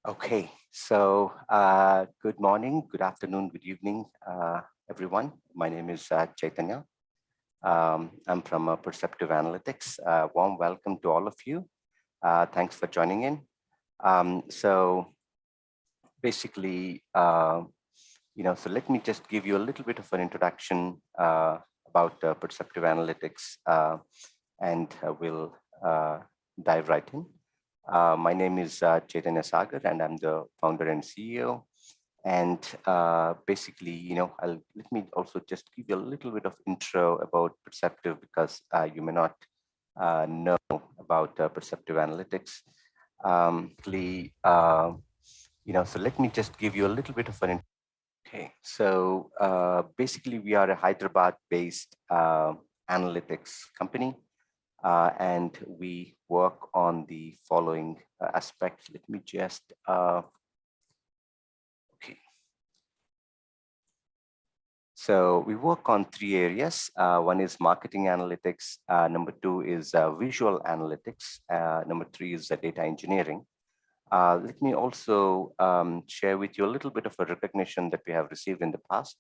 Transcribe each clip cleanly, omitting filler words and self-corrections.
Okay, so good morning, good afternoon, good evening, everyone. My name is Chaitanya. I'm from Perceptive Analytics. Warm welcome to all of you. Thanks for joining in. So basically, so let me just give you a little bit of an introduction about Perceptive Analytics, and we'll dive right in. My name is Chaitanya Sagar, and I'm the founder and CEO. And basically, let me also just give you a little bit of intro about Perceptive, because you may not know about Perceptive Analytics. So let me just give you a little bit of an. Okay, so basically, we are a Hyderabad-based analytics company. And we work on the following aspects. Let me just, okay. So we work on three areas. One is marketing analytics. Number two is visual analytics. Number three is data engineering. Let me also share with you a little bit of a recognition that we have received in the past.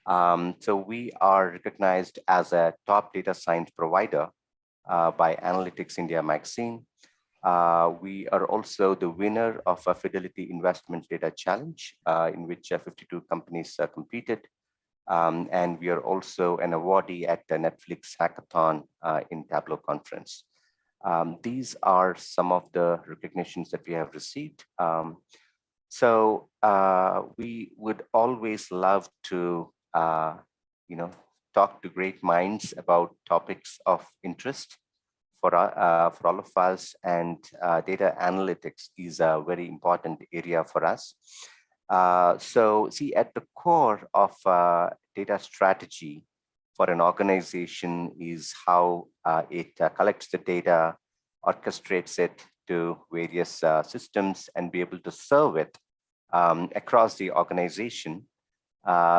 So we are recognized as a top data science provider by Analytics India magazine. We are also the winner of a Fidelity Investment Data Challenge, in which 52 companies competed. And we are also an awardee at the Netflix Hackathon in Tableau Conference. These are some of the recognitions that we have received. So we would always love to, talk to great minds about topics of interest for all of us, and data analytics is a very important area for us. So see, at the core of data strategy for an organization is how it collects the data, orchestrates it to various systems, and be able to serve it across the organization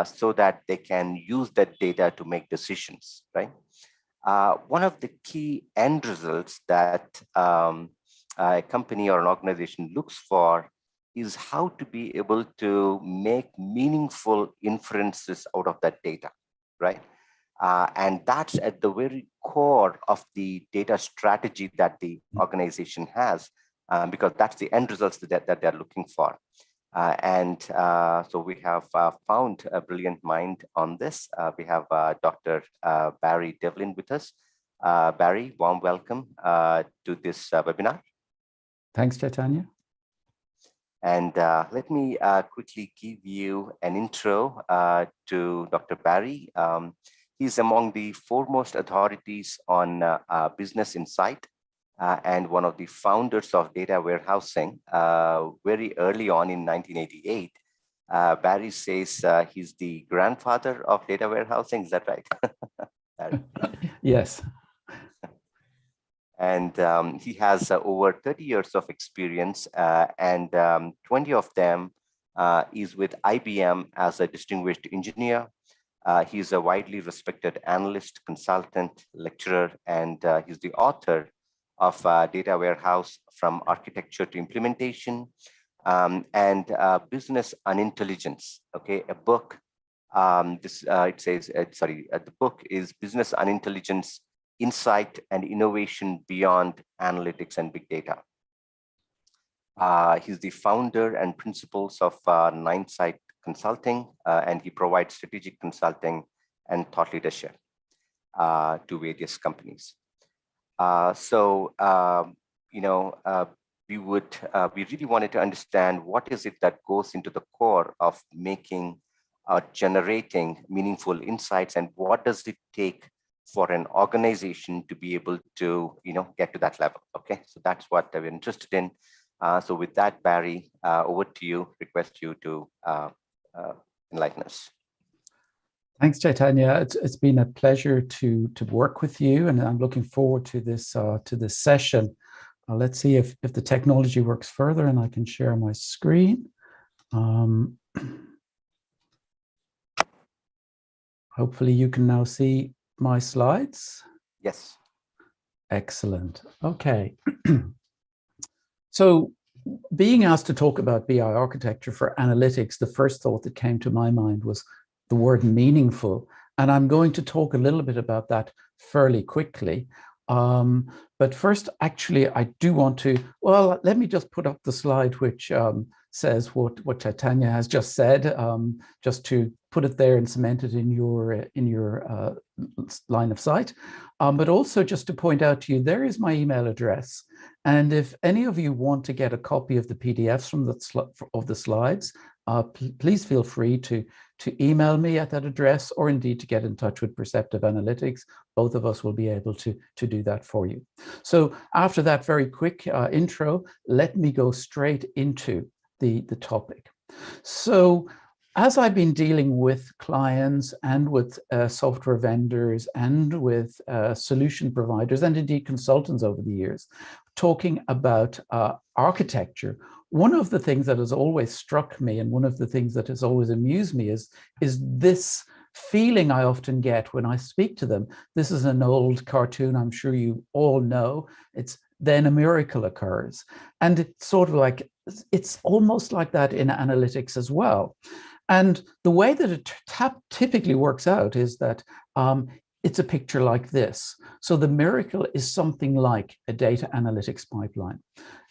so that they can use that data to make decisions, right? One of the key end results that a company or an organization looks for is how to be able to make meaningful inferences out of that data, right? And that's at the very core of the data strategy that the organization has, because that's the end results that they're looking for. So we have found a brilliant mind on this. We have Dr. Barry Devlin with us. Barry, warm welcome to this webinar. Thanks, Chaitanya. And let me quickly give you an intro to Dr. Barry. He's among the foremost authorities on business insight, and one of the founders of data warehousing very early on in 1988. Barry says he's the grandfather of data warehousing. Is that right? Yes. And he has over 30 years of experience, and 20 of them is with IBM as a distinguished engineer. He's a widely respected analyst, consultant, lecturer, and he's the author of Data Warehouse from Architecture to Implementation, and Business Unintelligence. Okay, a book. The book is Business Unintelligence: Insight and Innovation Beyond Analytics and Big Data. He's the founder and principals of Ninesight Consulting, and he provides strategic consulting and thought leadership to various companies. We really wanted to understand what is it that goes into the core of making generating meaningful insights, and what does it take for an organization to be able to get to that level. Okay, so that's what we're interested in. So with that, Barry, over to you. Request you to enlighten us. Thanks, Chaitanya. It's been a pleasure to work with you, and I'm looking forward to this session. Let's see if the technology works further, and I can share my screen. Hopefully, you can now see my slides. Yes. Excellent. Okay. So being asked to talk about BI architecture for analytics, the first thought that came to my mind was the word meaningful. And I'm going to talk a little bit about that fairly quickly. But first, actually, I do want to, well, let me just put up the slide which says what Chaitanya has just said, just to put it there and cement it in your line of sight. But also just to point out to you, there is my email address. And if any of you want to get a copy of the PDFs from the slides, please feel free to email me at that address, or indeed to get in touch with Perceptive Analytics. Both of us will be able to do that for you. So after that very quick intro, let me go straight into the topic. So as I've been dealing with clients and with software vendors and with solution providers and indeed consultants over the years, talking about architecture, one of the things that has always struck me and one of the things that has always amused me is this feeling I often get when I speak to them. This is an old cartoon I'm sure you all know. It's then a miracle occurs. And it's sort of like, it's almost like that in analytics as well. And the way that it typically works out is that it's a picture like this. So the miracle is something like a data analytics pipeline.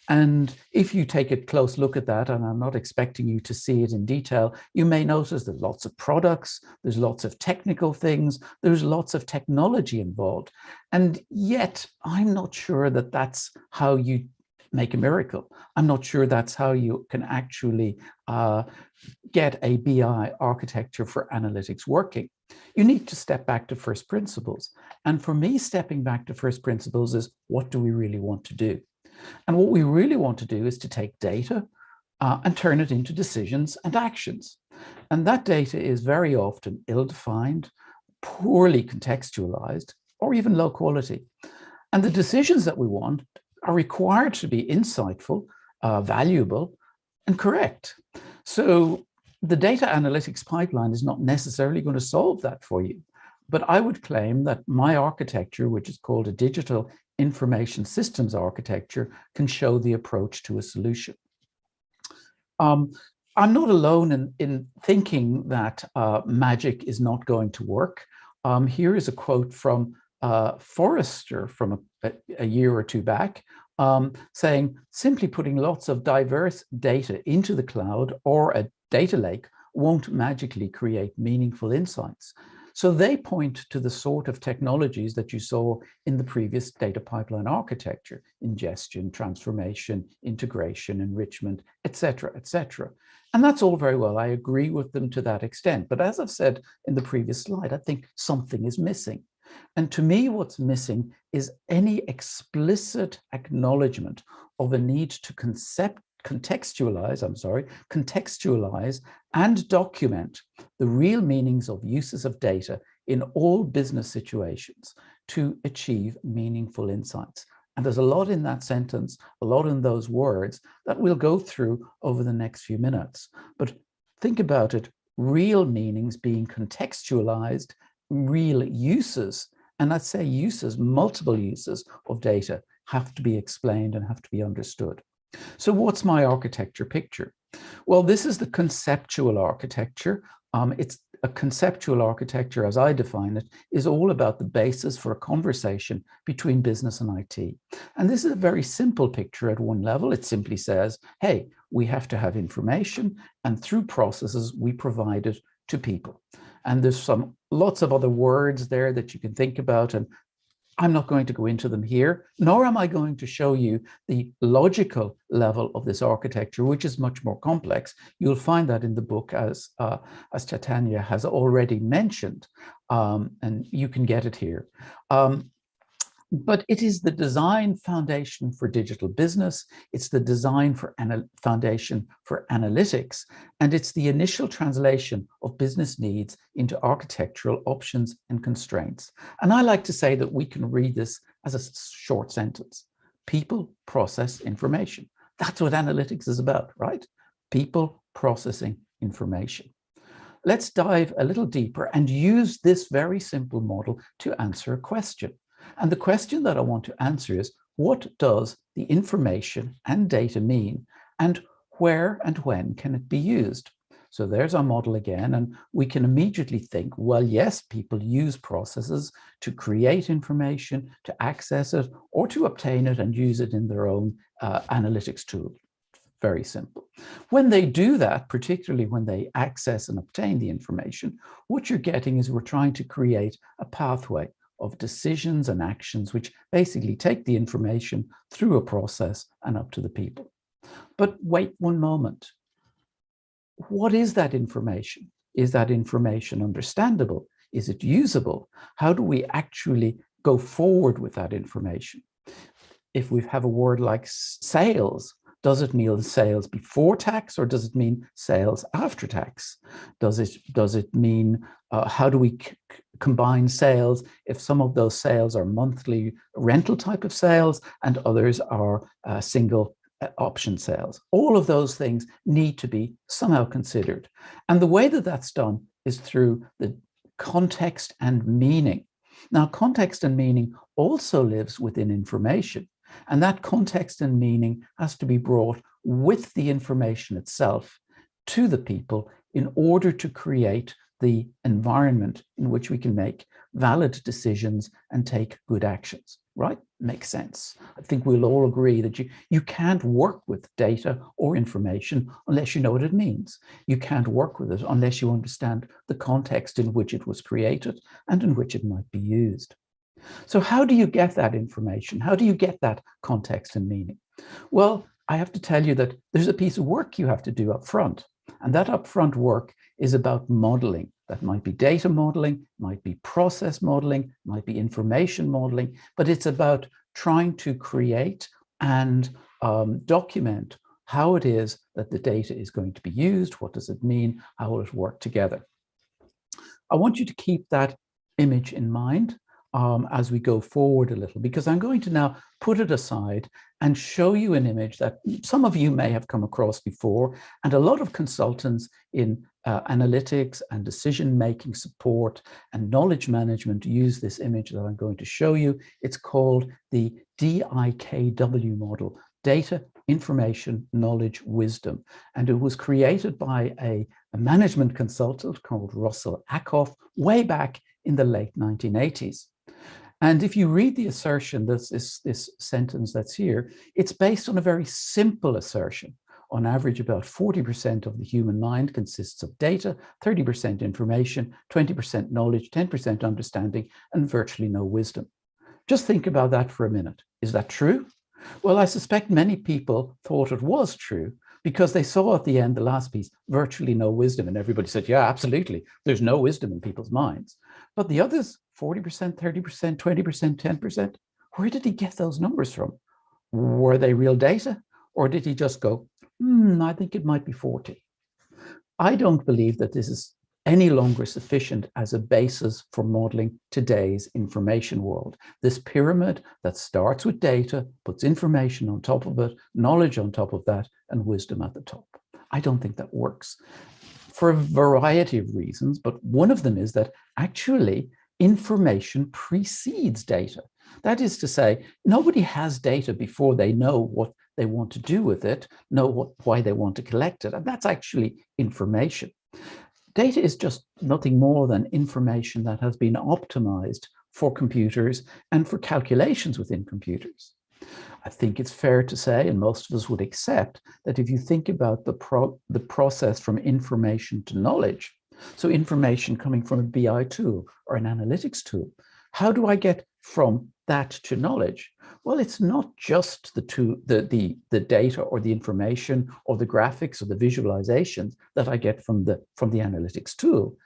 And if you take a close look at that, and I'm not expecting you to see it in detail, you may notice there's lots of products, there's lots of technical things, there's lots of technology involved. And yet I'm not sure that that's how you make a miracle. I'm not sure that's how you can actually get a BI architecture for analytics working. You need to step back to first principles. And for me, stepping back to first principles is, what do we really want to do? And what we really want to do is to take data and turn it into decisions and actions. And that data is very often ill-defined, poorly contextualized, or even low quality. And the decisions that we want are required to be insightful, valuable, and correct. So the data analytics pipeline is not necessarily going to solve that for you. But I would claim that my architecture, which is called a digital information systems architecture, can show the approach to a solution. I'm not alone in thinking that magic is not going to work. Here is a quote from Forrester from a year or two back, saying, simply putting lots of diverse data into the cloud or a data lake won't magically create meaningful insights. So they point to the sort of technologies that you saw in the previous data pipeline architecture: ingestion, transformation, integration, enrichment, et cetera, et cetera. And that's all very well. I agree with them to that extent. But as I've said in the previous slide, I think something is missing. And to me, what's missing is any explicit acknowledgement of a need to contextualize and document the real meanings of uses of data in all business situations to achieve meaningful insights. And there's a lot in that sentence, a lot in those words that we'll go through over the next few minutes. But think about it, real meanings being contextualized, real uses, and I'd say uses, multiple uses of data have to be explained and have to be understood. So what's my architecture picture? Well, this is the conceptual architecture. It's a conceptual architecture, as I define it, is all about the basis for a conversation between business and IT. And this is a very simple picture at one level. It simply says, hey, we have to have information, and through processes, we provide it to people. And there's lots of other words there that you can think about, and I'm not going to go into them here, nor am I going to show you the logical level of this architecture, which is much more complex. You'll find that in the book, as Chaitanya has already mentioned, and you can get it here. But it is the design foundation for digital business. It's the design for foundation for analytics. And it's the initial translation of business needs into architectural options and constraints. And I like to say that we can read this as a short sentence: people, process, information. That's what analytics is about, right? People processing information. Let's dive a little deeper and use this very simple model to answer a question. And the question that I want to answer is, what does the information and data mean, and where and when can it be used? So there's our model again, and we can immediately think, well, yes, people use processes to create information, to access it, or to obtain it and use it in their own analytics tool. Very simple. When they do that, particularly when they access and obtain the information, what you're getting is we're trying to create a pathway of decisions and actions which basically take the information through a process and up to the people. But wait one moment. What is that information? Is that information understandable? Is it usable? How do we actually go forward with that information? If we have a word like sales, does it mean sales before tax, or does it mean sales after tax? Does it mean, how do we combine sales if some of those sales are monthly rental type of sales and others are single option sales? All of those things need to be somehow considered. And the way that that's done is through the context and meaning. Now, context and meaning also lives within information. And that context and meaning has to be brought with the information itself to the people in order to create the environment in which we can make valid decisions and take good actions, right? Makes sense. I think we'll all agree that you can't work with data or information unless you know what it means. You can't work with it unless you understand the context in which it was created and in which it might be used. So how do you get that information? How do you get that context and meaning? Well, I have to tell you that there's a piece of work you have to do up front. And that upfront work is about modeling. That might be data modeling, might be process modeling, might be information modeling, but it's about trying to create and document how it is that the data is going to be used, what does it mean, how will it work together. I want you to keep that image in mind as we go forward a little, because I'm going to now put it aside and show you an image that some of you may have come across before, and a lot of consultants in analytics and decision-making support and knowledge management use this image that I'm going to show you. It's called the DIKW model, Data, Information, Knowledge, Wisdom. And it was created by a management consultant called Russell Ackoff way back in the late 1980s. And if you read the assertion, this sentence that's here, it's based on a very simple assertion. On average, about 40% of the human mind consists of data, 30% information, 20% knowledge, 10% understanding, and virtually no wisdom. Just think about that for a minute. Is that true? Well, I suspect many people thought it was true because they saw at the end, the last piece, virtually no wisdom. And everybody said, yeah, absolutely. There's no wisdom in people's minds. But the others, 40%, 30%, 20%, 10%, where did he get those numbers from? Were they real data? Or did he just go, I think it might be 40. I don't believe that this is any longer sufficient as a basis for modeling today's information world. This pyramid that starts with data, puts information on top of it, knowledge on top of that, and wisdom at the top. I don't think that works for a variety of reasons, but one of them is that actually information precedes data. That is to say, nobody has data before they know what they want to do with it, know why they want to collect it, and that's actually information. Data is just nothing more than information that has been optimized for computers and for calculations within computers. I think it's fair to say, and most of us would accept, that if you think about the process from information to knowledge, so information coming from a BI tool or an analytics tool, how do I get from that to knowledge? Well, it's not just the data or the information or the graphics or the visualizations that I get from the analytics tool.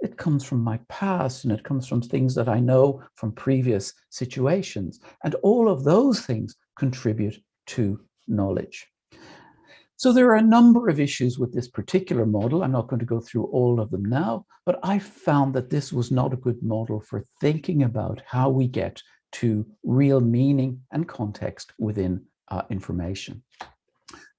It comes from my past, and it comes from things that I know from previous situations. And all of those things contribute to knowledge. So there are a number of issues with this particular model. I'm not going to go through all of them now, but I found that this was not a good model for thinking about how we get to real meaning and context within information.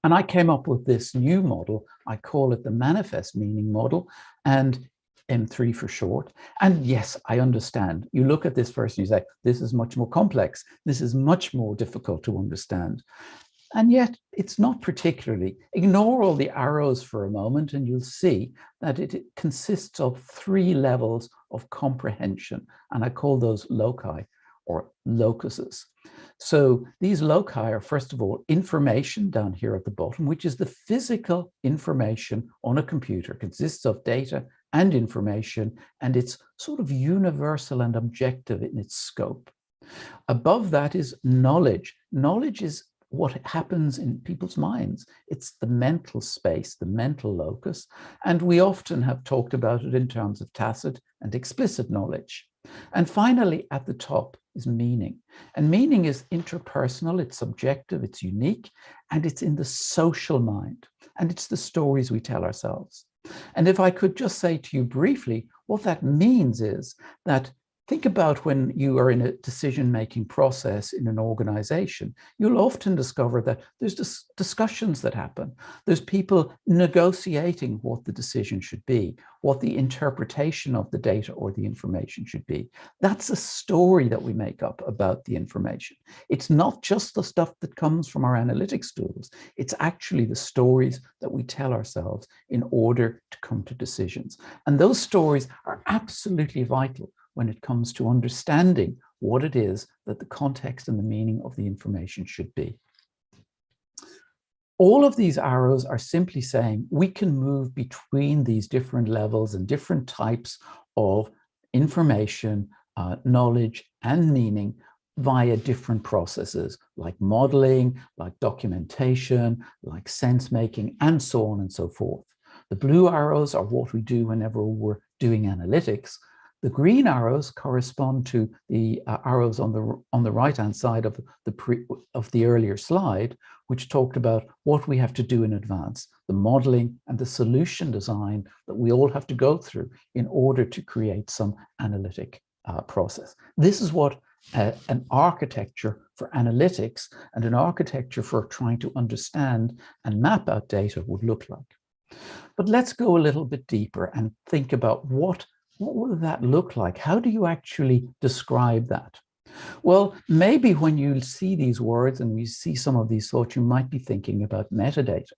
And I came up with this new model. I call it the manifest meaning model, and M3 for short. And yes, I understand. You look at this first and you say, this is much more complex. This is much more difficult to understand. And yet it's not particularly. Ignore all the arrows for a moment and you'll see that it consists of 3 levels of comprehension. And I call those loci or locuses. So these loci are, first of all, information down here at the bottom, which is the physical information on a computer, consists of data and information, and it's sort of universal and objective in its scope. Above that is knowledge. Knowledge is what happens in people's minds. It's the mental space, the mental locus, and we often have talked about it in terms of tacit and explicit knowledge. And finally, at the top is meaning. And meaning is interpersonal, it's subjective, it's unique, and it's in the social mind. And it's the stories we tell ourselves. And if I could just say to you briefly, what that means is that think about when you are in a decision-making process in an organization, you'll often discover that there's discussions that happen. There's people negotiating what the decision should be, what the interpretation of the data or the information should be. That's a story that we make up about the information. It's not just the stuff that comes from our analytics tools. It's actually the stories that we tell ourselves in order to come to decisions. And those stories are absolutely vital when it comes to understanding what it is that the context and the meaning of the information should be. All of these arrows are simply saying we can move between these different levels and different types of information, knowledge, and meaning via different processes like modeling, like documentation, like sense making, and so on and so forth. The blue arrows are what we do whenever we're doing analytics. The green arrows correspond to the arrows on the right-hand side of the earlier slide, which talked about what we have to do in advance, the modeling and the solution design that we all have to go through in order to create some analytic process. This is what an architecture for analytics and an architecture for trying to understand and map out data would look like. But let's go a little bit deeper and think about what would that look like? How do you actually describe that? Well, maybe when you see these words and you see some of these thoughts, you might be thinking about metadata.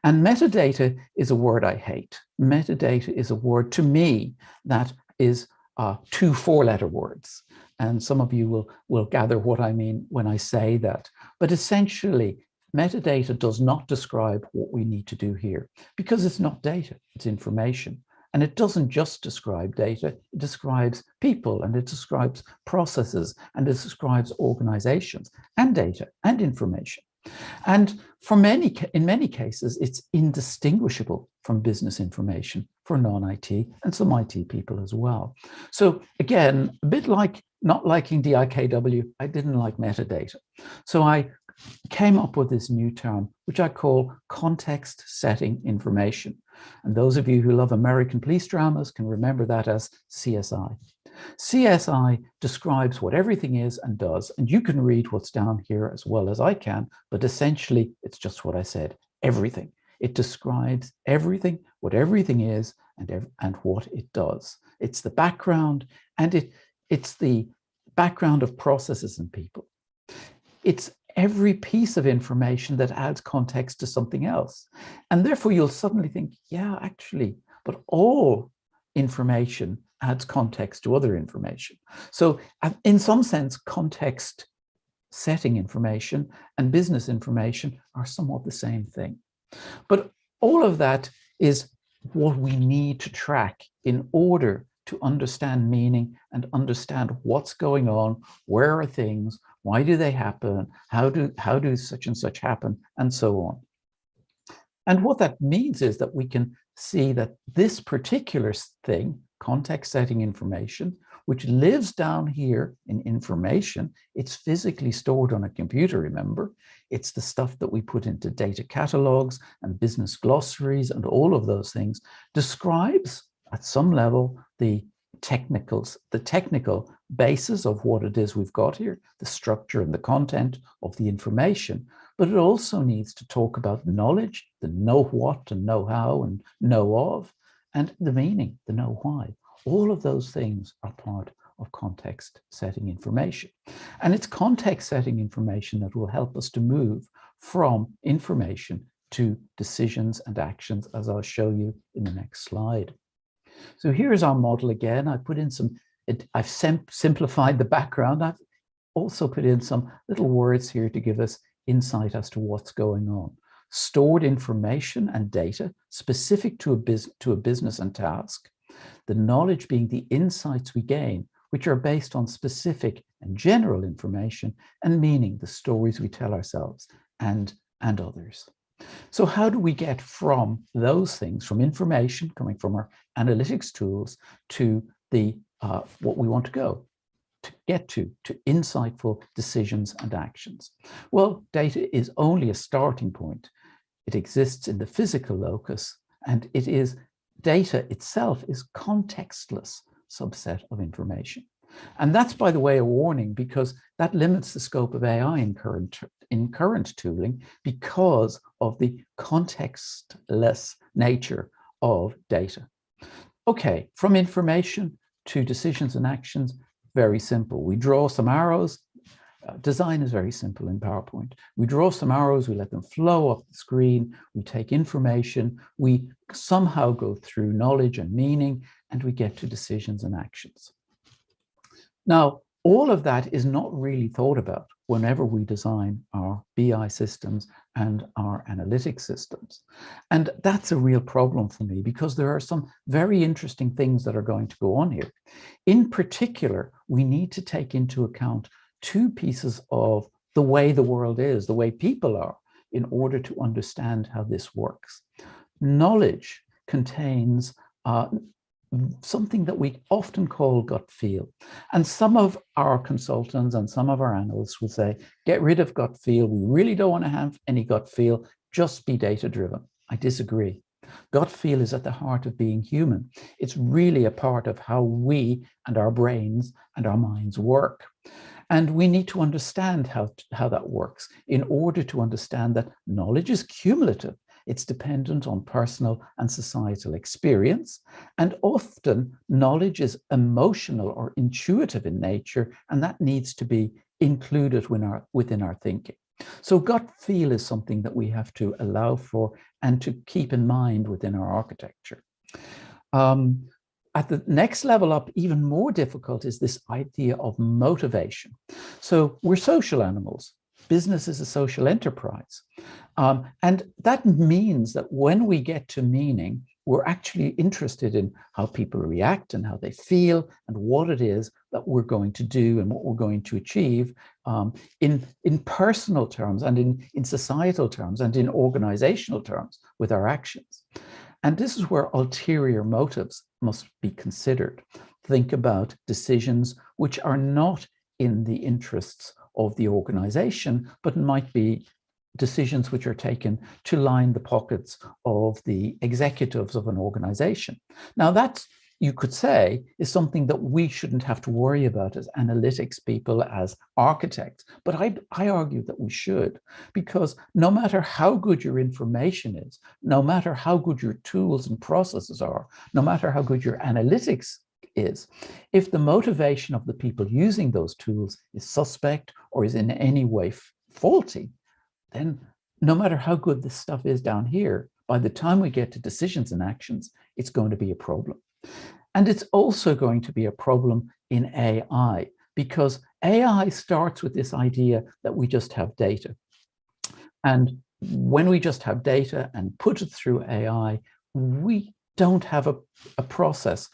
And metadata is a word I hate. Metadata is a word to me that is 2 4-letter words. And some of you will gather what I mean when I say that. But essentially, metadata does not describe what we need to do here because it's not data, it's information. And it doesn't just describe data, it describes people, and it describes processes, and it describes organizations, and data, and information. And in many cases, it's indistinguishable from business information for non-IT and some IT people as well. So again, a bit like not liking DIKW, I didn't like metadata. So I came up with this new term, which I call context setting information. And those of you who love American police dramas can remember that as CSI. CSI describes what everything is and does, and you can read what's down here as well as I can, but essentially it's just what I said, everything. It describes everything, what everything is, and what it does. It's the background, and it's the background of processes and people. It's every piece of information that adds context to something else. And therefore you'll suddenly think, yeah, actually, but all information adds context to other information. So in some sense, context setting information and business information are somewhat the same thing. But all of that is what we need to track in order to understand meaning and understand what's going on, where are things, why do they happen, how do such and such happen, and so on. And what that means is that we can see that this particular thing, context setting information, which lives down here in information, it's physically stored on a computer, remember? It's the stuff that we put into data catalogs and business glossaries and all of those things, describes at some level the technical basis of what it is we've got here, the structure and the content of the information, but it also needs to talk about knowledge, the know what and know how and know of, and the meaning, the know why. All of those things are part of context setting information. And it's context setting information that will help us to move from information to decisions and actions, as I'll show you in the next slide. So here's our model again. I put in some, I've simplified the background. I've also put in some little words here to give us insight as to what's going on. Stored information and data specific to a business and task. The knowledge being the insights we gain, which are based on specific and general information, and meaning the stories we tell ourselves and others. So how do we get from those things, from information coming from our analytics tools to the what we want to get to insightful decisions and actions? Well, data is only a starting point. It exists in the physical locus, and data itself is contextless subset of information. And that's, by the way, a warning, because that limits the scope of AI in current tooling because of the contextless nature of data. Okay, from information to decisions and actions, very simple. We draw some arrows. Design is very simple in PowerPoint. We draw some arrows, we let them flow off the screen, we take information, we somehow go through knowledge and meaning, and we get to decisions and actions. Now, all of that is not really thought about whenever we design our BI systems and our analytics systems. And that's a real problem for me, because there are some very interesting things that are going to go on here. In particular, we need to take into account two pieces of the way the world is, the way people are, in order to understand how this works. Knowledge contains something that we often call gut feel. And some of our consultants and some of our analysts will say, get rid of gut feel. We really don't want to have any gut feel, just be data driven. I disagree. Gut feel is at the heart of being human. It's really a part of how we and our brains and our minds work. And we need to understand how that works in order to understand that knowledge is cumulative. It's dependent on personal and societal experience. And often knowledge is emotional or intuitive in nature, and that needs to be included within our thinking. So gut feel is something that we have to allow for and to keep in mind within our architecture. At the next level up, even more difficult is this idea of motivation. So we're social animals. Business is a social enterprise. And that means that when we get to meaning, we're actually interested in how people react and how they feel and what it is that we're going to do and what we're going to achieve in personal terms and in societal terms and in organizational terms with our actions. And this is where ulterior motives must be considered. Think about decisions which are not in the interests of the organization, but might be decisions which are taken to line the pockets of the executives of an organization. Now that, you could say, is something that we shouldn't have to worry about as analytics people, as architects. But I argue that we should, because no matter how good your information is, no matter how good your tools and processes are, no matter how good your analytics is, if the motivation of the people using those tools is suspect or is in any way faulty, then no matter how good this stuff is down here, by the time we get to decisions and actions, it's going to be a problem. And it's also going to be a problem in AI, because AI starts with this idea that we just have data. And when we just have data and put it through AI, we don't have a process,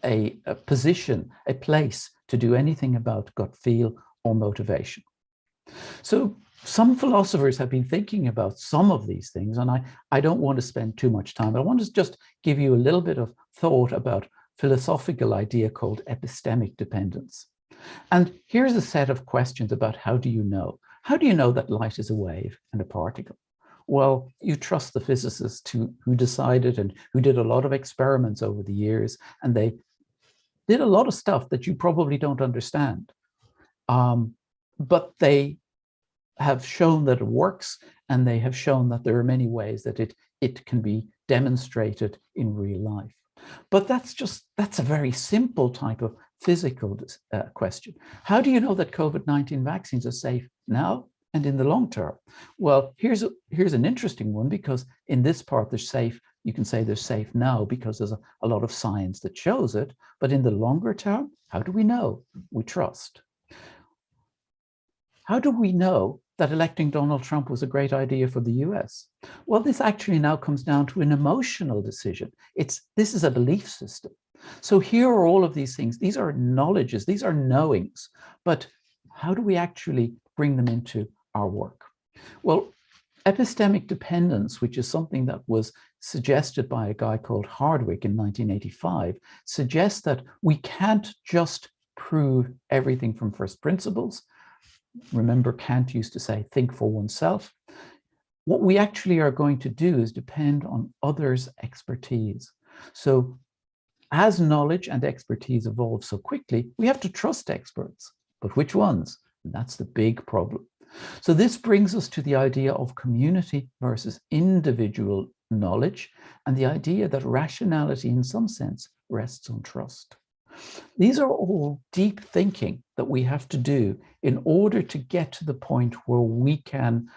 a position, a place to do anything about gut feel or motivation. So some philosophers have been thinking about some of these things, and I don't want to spend too much time, but I want to just give you a little bit of thought about philosophical idea called epistemic dependence. And here's a set of questions about how do you know? How do you know that light is a wave and a particle? Well, you trust the physicists who decided and who did a lot of experiments over the years, and they did a lot of stuff that you probably don't understand. But they have shown that it works, and they have shown that there are many ways that it can be demonstrated in real life. But that's a very simple type of physical question. How do you know that COVID-19 vaccines are safe now and in the long term? Well, here's an interesting one, because in this part they're safe. You can say they're safe now because there's a lot of science that shows it. But in the longer term, how do we know? We trust. How do we know that electing Donald Trump was a great idea for the US? Well, this actually now comes down to an emotional decision. This is a belief system. So here are all of these things. These are knowledges, these are knowings, but how do we actually bring them into our work? Well, epistemic dependence, which is something that was suggested by a guy called Hardwick in 1985, suggests that we can't just prove everything from first principles. Remember, Kant used to say, think for oneself. What we actually are going to do is depend on others' expertise. So as knowledge and expertise evolve so quickly, we have to trust experts. But which ones? And that's the big problem. So this brings us to the idea of community versus individual knowledge, and the idea that rationality in some sense rests on trust. These are all deep thinking that we have to do in order to get to the point where we can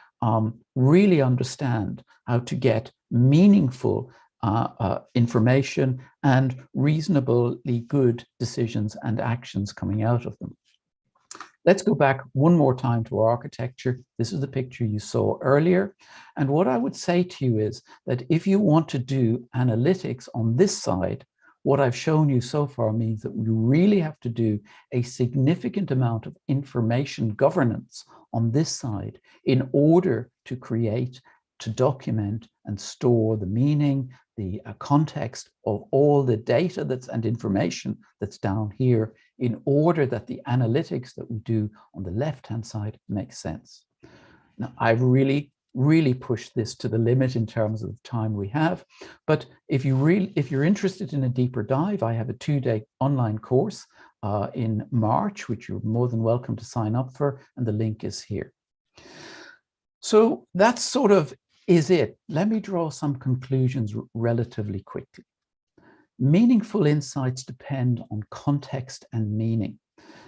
really understand how to get meaningful information and reasonably good decisions and actions coming out of them. Let's go back one more time to our architecture. This is the picture you saw earlier. And what I would say to you is that if you want to do analytics on this side, what I've shown you so far means that we really have to do a significant amount of information governance on this side in order to create, to document and store the meaning, the context of all the data and information that's down here, in order that the analytics that we do on the left-hand side makes sense. Now, I've really pushed this to the limit in terms of the time we have, but if you're interested in a deeper dive, I have a 2-day online course in March, which you're more than welcome to sign up for, and the link is here. So that's sort of is it. Let me draw some conclusions relatively quickly. Meaningful insights depend on context and meaning.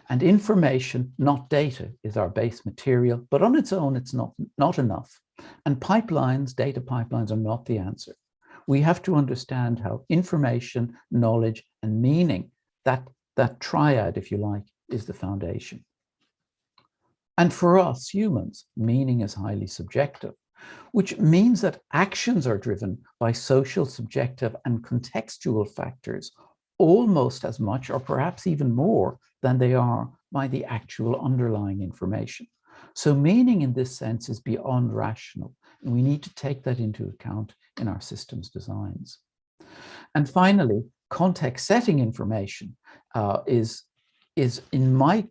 And information, not data, is our base material, but on its own, it's not enough. And pipelines, data pipelines, are not the answer. We have to understand how information, knowledge, and meaning, that triad, if you like, is the foundation. And for us humans, meaning is highly subjective, which means that actions are driven by social, subjective, and contextual factors almost as much, or perhaps even more, than they are by the actual underlying information. So meaning in this sense is beyond rational, and we need to take that into account in our systems designs. And finally, context setting information is, in my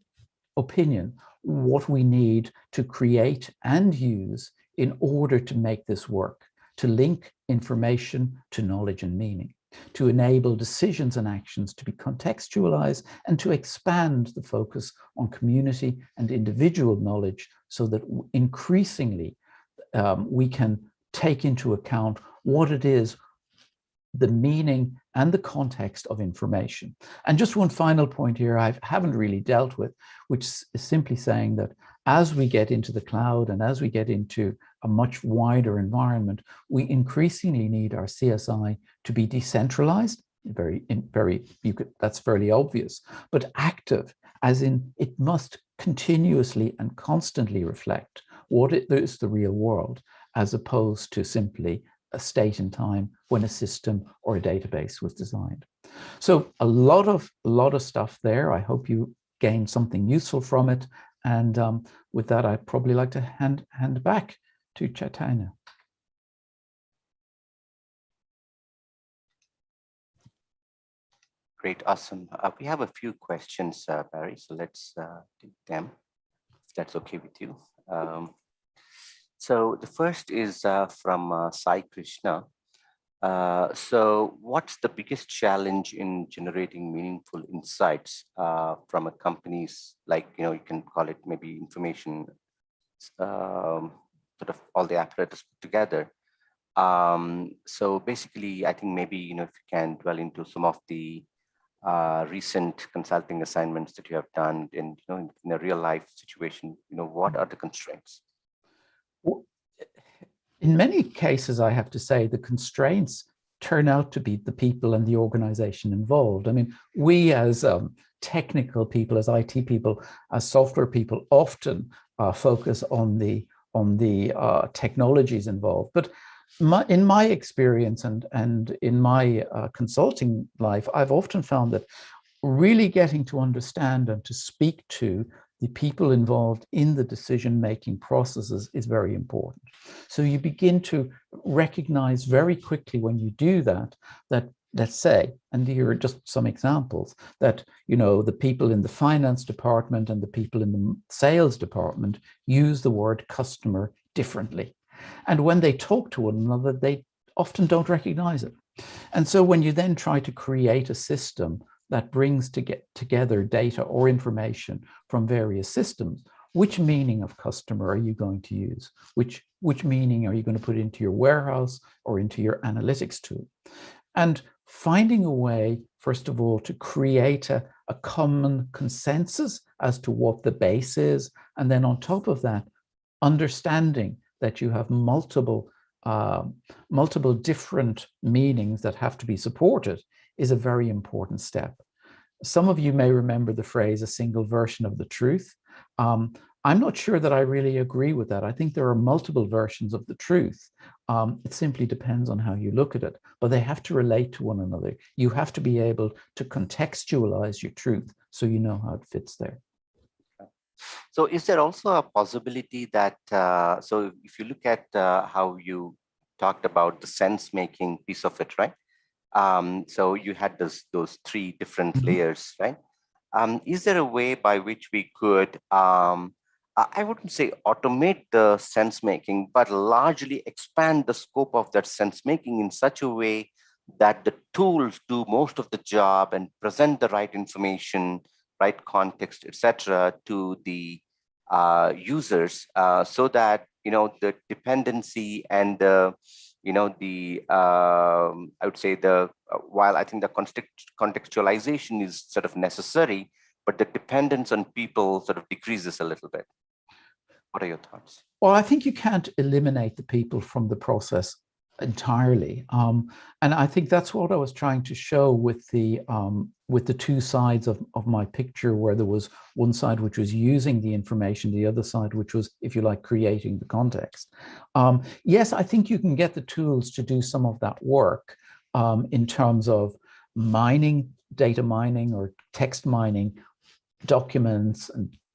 opinion, what we need to create and use in order to make this work, to link information to knowledge and meaning, to enable decisions and actions to be contextualized, and to expand the focus on community and individual knowledge so that increasingly we can take into account what it is, the meaning and the context of information. And just one final point here I haven't really dealt with, which is simply saying that as we get into the cloud and as we get into a much wider environment, we increasingly need our CSI to be decentralized. That's fairly obvious, but active, as in it must continuously and constantly reflect what is the real world, as opposed to simply a state in time when a system or a database was designed. So a lot of stuff there. I hope you gained something useful from it. And with that, I'd probably like to hand back to Chaitanya. Great, awesome. We have a few questions, Barry, so let's take them, if that's okay with you. So the first is from Sai Krishna. So what's the biggest challenge in generating meaningful insights from a company's, like, you can call it maybe information, sort of all the apparatus put together. So basically, I think maybe, if you can dwell into some of the recent consulting assignments that you have done in a real life situation, what are the constraints? In many cases, I have to say, the constraints turn out to be the people and the organization involved. I mean, we as technical people, as IT people, as software people, often focus on the technologies involved. But in my experience and in my consulting life, I've often found that really getting to understand and to speak to the people involved in the decision-making processes is very important. So you begin to recognize very quickly when you do that, let's say, and here are just some examples, that the people in the finance department and the people in the sales department use the word customer differently. And when they talk to one another, they often don't recognize it. And so when you then try to create a system that brings together data or information from various systems, which meaning of customer are you going to use? Which meaning are you going to put into your warehouse or into your analytics tool? And finding a way, first of all, to create a common consensus as to what the base is. And then on top of that, understanding that you have multiple different meanings that have to be supported is a very important step. Some of you may remember the phrase, a single version of the truth. I'm not sure that I really agree with that. I think there are multiple versions of the truth. It simply depends on how you look at it, but they have to relate to one another. You have to be able to contextualize your truth so you know how it fits there. So is there also a possibility that, so if you look at how you talked about the sense-making piece of it, right? So you had those three different layers, right? Is there a way by which we could, I wouldn't say automate the sense-making, but largely expand the scope of that sense-making in such a way that the tools do most of the job and present the right information, right context, etc., to the users, so that the dependency and the I would say while I think the contextualization is sort of necessary, but the dependence on people sort of decreases a little bit. What are your thoughts? Well, I think you can't eliminate the people from the process entirely, and I think that's what I was trying to show with the two sides of my picture, where there was one side which was using the information, the other side which was, if you like, creating the context. Yes, I think you can get the tools to do some of that work in terms of mining, data mining or text mining documents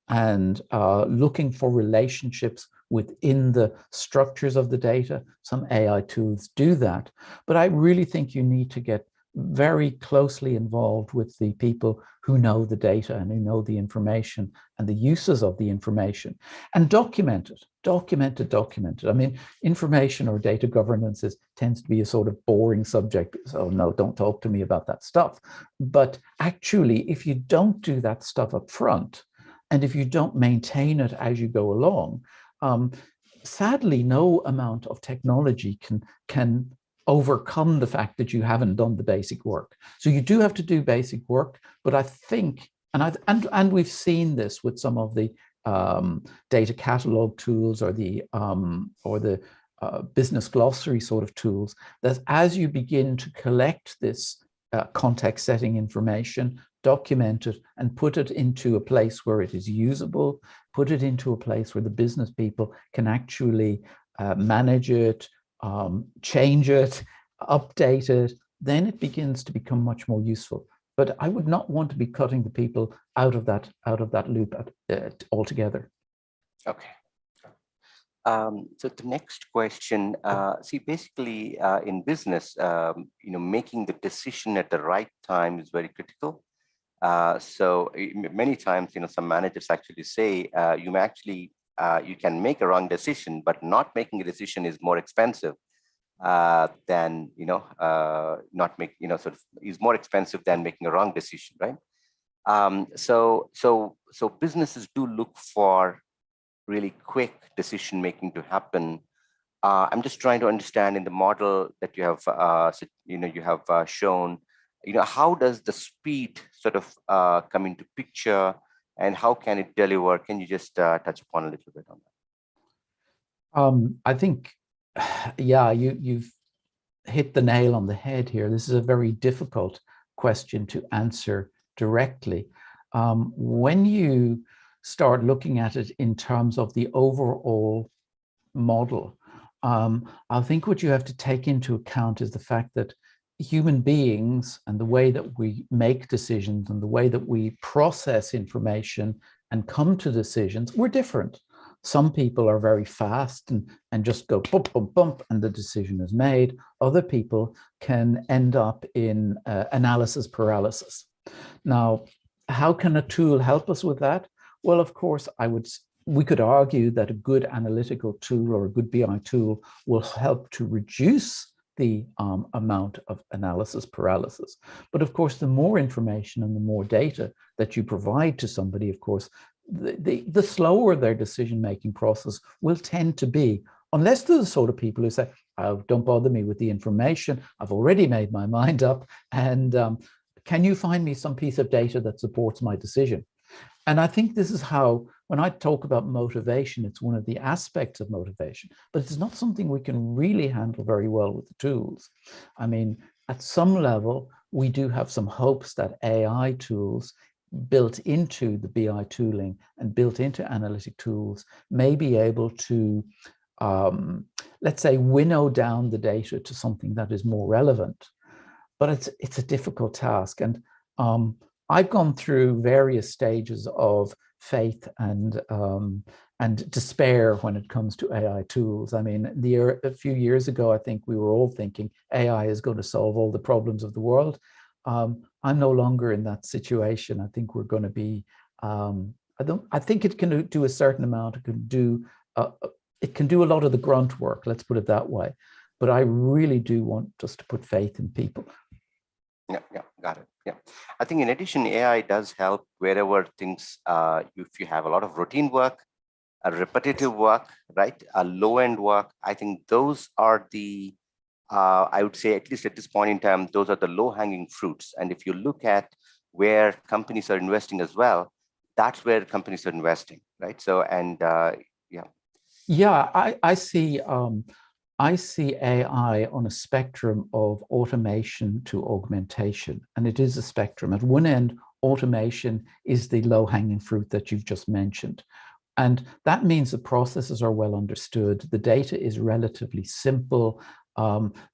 and looking for relationships within the structures of the data. Some AI tools do that, but I really think you need to get very closely involved with the people who know the data and who know the information and the uses of the information, and document it. I mean, information or data governance tends to be a sort of boring subject. So no, don't talk to me about that stuff. But actually, if you don't do that stuff up front, and if you don't maintain it as you go along, sadly, no amount of technology can overcome the fact that you haven't done the basic work. So you do have to do basic work, but I think, and we've seen this with some of the data catalog tools or the business glossary sort of tools, that as you begin to collect this context setting information, document it and put it into a place where it is usable, put it into a place where the business people can actually manage it, change it, update it, then it begins to become much more useful. But I would not want to be cutting the people out of that loop altogether. Okay. So the next question, see, basically in business, making the decision at the right time is very critical. So many times, some managers actually say you can make a wrong decision, but not making a decision is more expensive than is more expensive than making a wrong decision, right? So businesses do look for really quick decision making to happen. I'm just trying to understand in the model that you have shown, how does the speed sort of come into picture, and how can it deliver? Can you just touch upon a little bit on that? I think, yeah, you've hit the nail on the head here. This is a very difficult question to answer directly. When you start looking at it in terms of the overall model, I think what you have to take into account is the fact that human beings and the way that we make decisions and the way that we process information and come to decisions, we're different. Some people are very fast and just go bump, bump, bump, and the decision is made. Other people can end up in analysis paralysis. Now, how can a tool help us with that? Well, of course, we could argue that a good analytical tool or a good BI tool will help to reduce the amount of analysis paralysis. But of course, the more information and the more data that you provide to somebody, of course, the slower their decision-making process will tend to be, unless they're the sort of people who say, oh, don't bother me with the information, I've already made my mind up, and can you find me some piece of data that supports my decision? And I think this is how, when I talk about motivation, it's one of the aspects of motivation, but it's not something we can really handle very well with the tools. I mean, at some level, we do have some hopes that AI tools built into the BI tooling and built into analytic tools may be able to, let's say, winnow down the data to something that is more relevant. But it's a difficult task. And I've gone through various stages of faith and despair when it comes to AI tools. I mean, a few years ago, I think we were all thinking AI is going to solve all the problems of the world. I'm no longer in that situation. I think we're going to be. I think it can do a certain amount. It can do a lot of the grunt work. Let's put it that way. But I really do want us to put faith in people. Yeah, got it. Yeah, I think in addition, AI does help wherever things, if you have a lot of routine work, a repetitive work, right, a low-end work. I think those are the, I would say, at least at this point in time, those are the low-hanging fruits. And if you look at where companies are investing as well, that's where companies are investing, right? So, and yeah. Yeah, I see AI on a spectrum of automation to augmentation, and it is a spectrum. At one end, automation is the low-hanging fruit that you've just mentioned. And that means the processes are well understood. The data is relatively simple.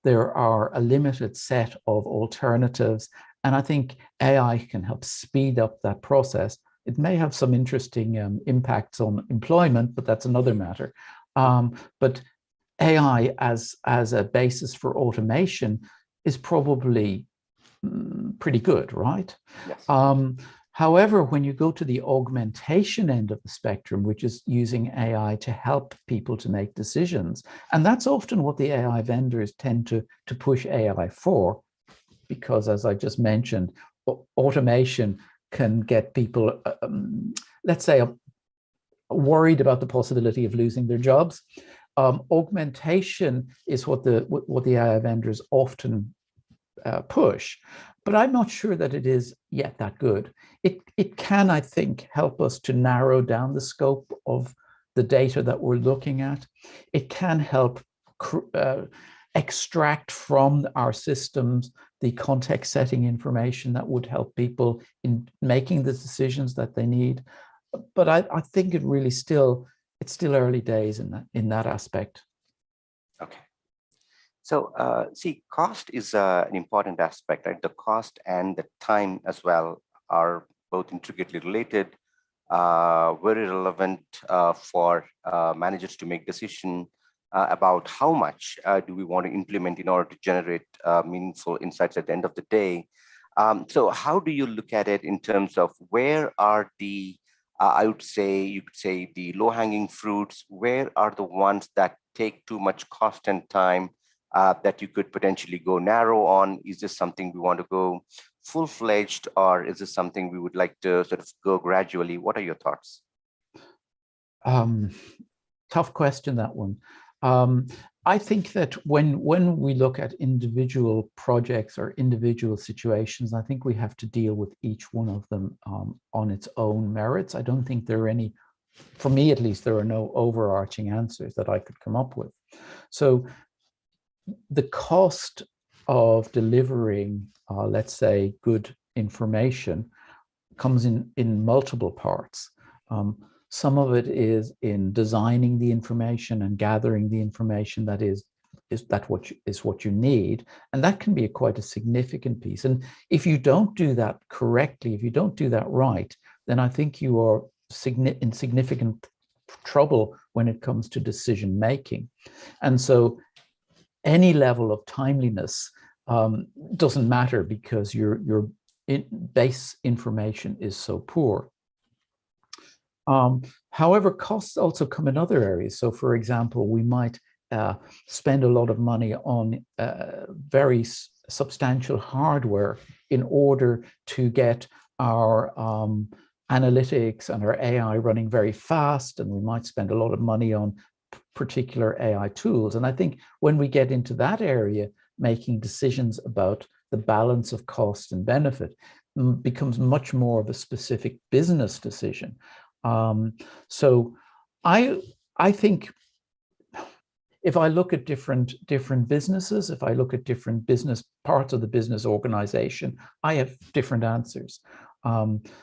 There are a limited set of alternatives. And I think AI can help speed up that process. It may have some interesting impacts on employment, but that's another matter. But AI as a basis for automation is probably pretty good, right? Yes. However, when you go to the augmentation end of the spectrum, which is using AI to help people to make decisions, and that's often what the AI vendors tend to push AI for, because as I just mentioned, automation can get people, let's say, worried about the possibility of losing their jobs. Augmentation is what the AI vendors often push, but I'm not sure that it is yet that good. It can, I think, help us to narrow down the scope of the data that we're looking at. It can help extract from our systems the context setting information that would help people in making the decisions that they need. But I think it really it's still early days in that aspect. Okay. So see, cost is an important aspect, right? The cost and the time as well are both intricately related, very relevant for managers to make decision about how much do we want to implement in order to generate meaningful insights at the end of the day. So how do you look at it in terms of where are the, I would say, you could say the low-hanging fruits, where are the ones that take too much cost and time that you could potentially go narrow on? Is this something we want to go full-fledged, or is this something we would like to sort of go gradually? What are your thoughts? Tough question, that one. I think that when we look at individual projects or individual situations, I think we have to deal with each one of them on its own merits. I don't think there are any, for me at least, there are no overarching answers that I could come up with. So the cost of delivering, let's say, good information comes in multiple parts. Some of it is in designing the information and gathering the information that is what you need, and that can be quite a significant piece. And if you don't do that correctly, if you don't do that right, then I think you are in significant trouble when it comes to decision making. And so any level of timeliness doesn't matter because your base information is so poor. However, costs also come in other areas. So, for example, we might spend a lot of money on very substantial hardware in order to get our analytics and our AI running very fast, and we might spend a lot of money on particular AI tools. And I think when we get into that area, making decisions about the balance of cost and benefit becomes much more of a specific business decision. So I think if I look at different businesses, if I look at different business parts of the business organization, I have different answers.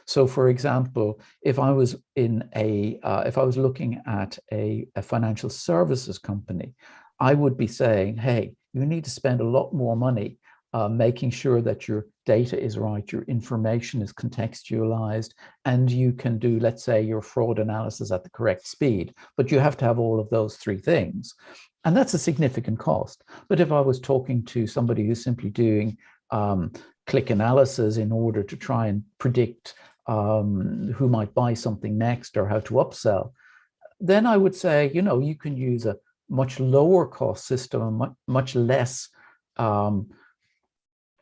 So, for example, if I was looking at a financial services company, I would be saying, hey, you need to spend a lot more money making sure that your data is right, your information is contextualized, and you can do, let's say, your fraud analysis at the correct speed. But you have to have all of those three things. And that's a significant cost. But if I was talking to somebody who's simply doing click analysis in order to try and predict who might buy something next or how to upsell, then I would say, you can use a much lower cost system, much less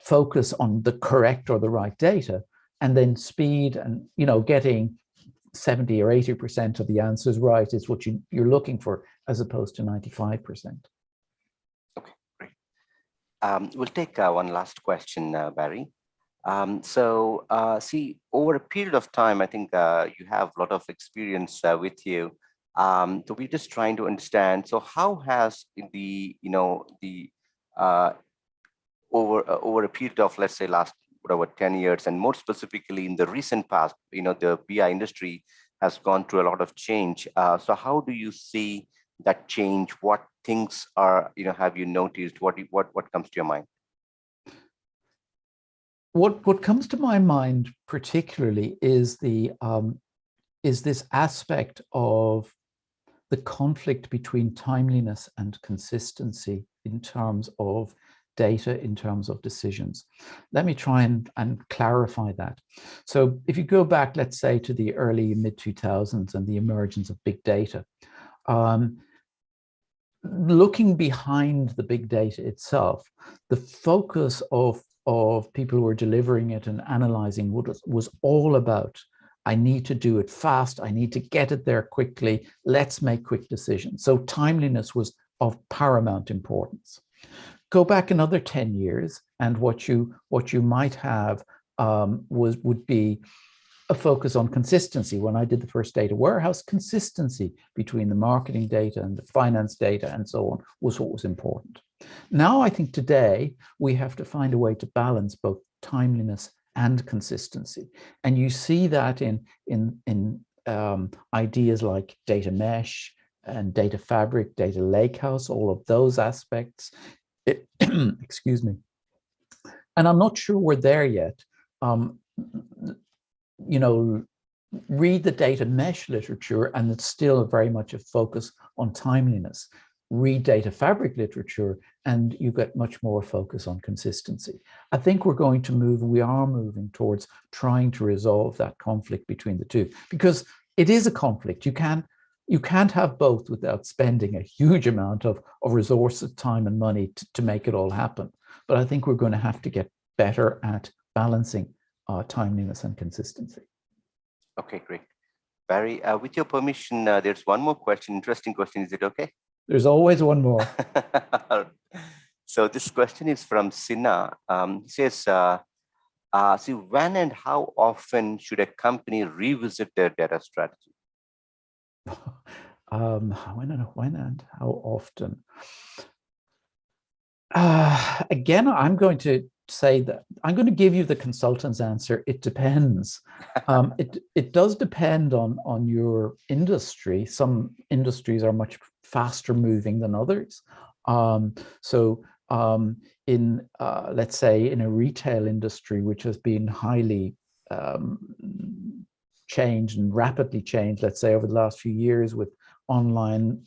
focus on the correct or the right data, and then speed and getting 70 or 80% of the answers right is what you're looking for, as opposed to 95%. Okay, great. We'll take one last question, Barry. See, over a period of time, I think you have a lot of experience with you. So we're just trying to understand. So how has over a period of, let's say, last 10 years, and more specifically in the recent past, the BI industry has gone through a lot of change. So how do you see that change? What things are, have you noticed? What comes to your mind? What comes to my mind particularly is this aspect of the conflict between timeliness and consistency in terms of data, in terms of decisions. Let me try and clarify that. So if you go back, let's say, to the early mid-2000s and the emergence of big data, looking behind the big data itself, the focus of people who were delivering it and analyzing was all about, I need to do it fast, I need to get it there quickly, let's make quick decisions. So timeliness was of paramount importance. Go back another 10 years, and what you might have would be a focus on consistency. When I did the first data warehouse, consistency between the marketing data and the finance data and so on was what was important. Now, I think today we have to find a way to balance both timeliness and consistency, and you see that in ideas like data mesh and data fabric, data lakehouse, all of those aspects. Excuse me. And I'm not sure we're there yet. Read the data mesh literature, and it's still very much a focus on timeliness. Read data fabric literature, and you get much more focus on consistency. I think we are moving towards trying to resolve that conflict between the two, because it is a conflict. You can't have both without spending a huge amount of resources, time, and money to make it all happen. But I think we're going to have to get better at balancing timeliness and consistency. Okay, great. Barry, with your permission, there's one more question, interesting question. Is it okay? There's always one more. So this question is from Sina. He says, see, when and how often should a company revisit their data strategy? When and how often? Again, I'm going to say that I'm going to give you the consultant's answer. It depends. It does depend on your industry. Some industries are much faster moving than others. In let's say in a retail industry, which has been highly changed and rapidly changed, let's say over the last few years with online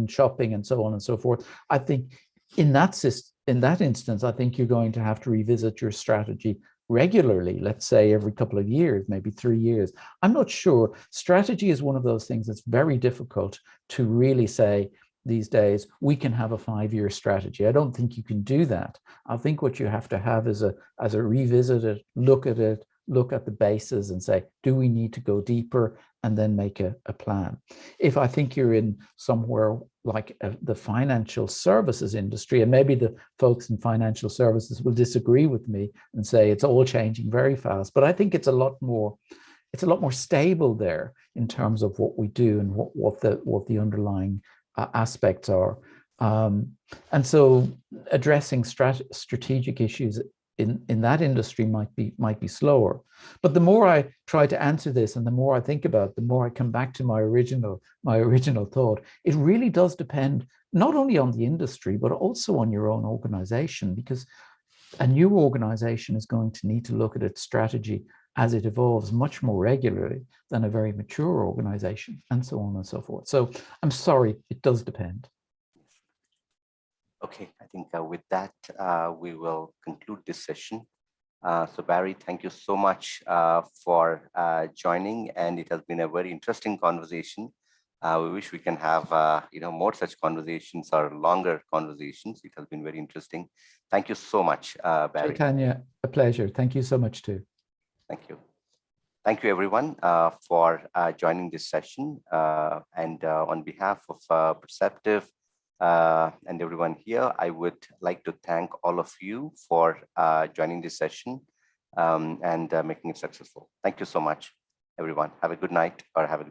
shopping and so on and so forth, I think in that instance, I think you're going to have to revisit your strategy regularly, let's say every couple of years, maybe 3 years. I'm not sure. Strategy is one of those things that's very difficult to really say these days, we can have a 5-year strategy. I don't think you can do that. I think what you have to have is a revisit it, look at the bases and say, do we need to go deeper, and then make a plan. If I think you're in somewhere like the financial services industry, and maybe the folks in financial services will disagree with me and say it's all changing very fast, but I think it's a lot more stable there in terms of what we do and what the underlying aspects are. And so addressing strategic issues in that industry might be slower. But the more I try to answer this and the more I think about it, the more I come back to my original thought. It really does depend not only on the industry, but also on your own organization, because a new organization is going to need to look at its strategy as it evolves much more regularly than a very mature organization, and so on and so forth. So I'm sorry, it does depend. Okay, I think with that, we will conclude this session. So Barry, thank you so much for joining, and it has been a very interesting conversation. We wish we can have more such conversations or longer conversations. It has been very interesting. Thank you so much, Barry. Chaitanya, a pleasure. Thank you so much too. Thank you. Thank you, everyone, for joining this session. And on behalf of Perceptive and everyone here, I would like to thank all of you for joining this session and making it successful. Thank you so much, everyone. Have a good night or have a